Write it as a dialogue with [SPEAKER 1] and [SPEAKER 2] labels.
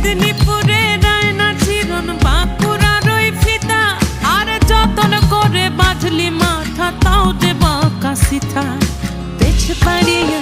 [SPEAKER 1] মেদিনীপুরে রায়না চিরন বাঁকুড়ার ওই ফিতা, আর যতন করে বাঁধলি মাথা তাও যে বাঁকা সিথা। পেছ পাড়িয়া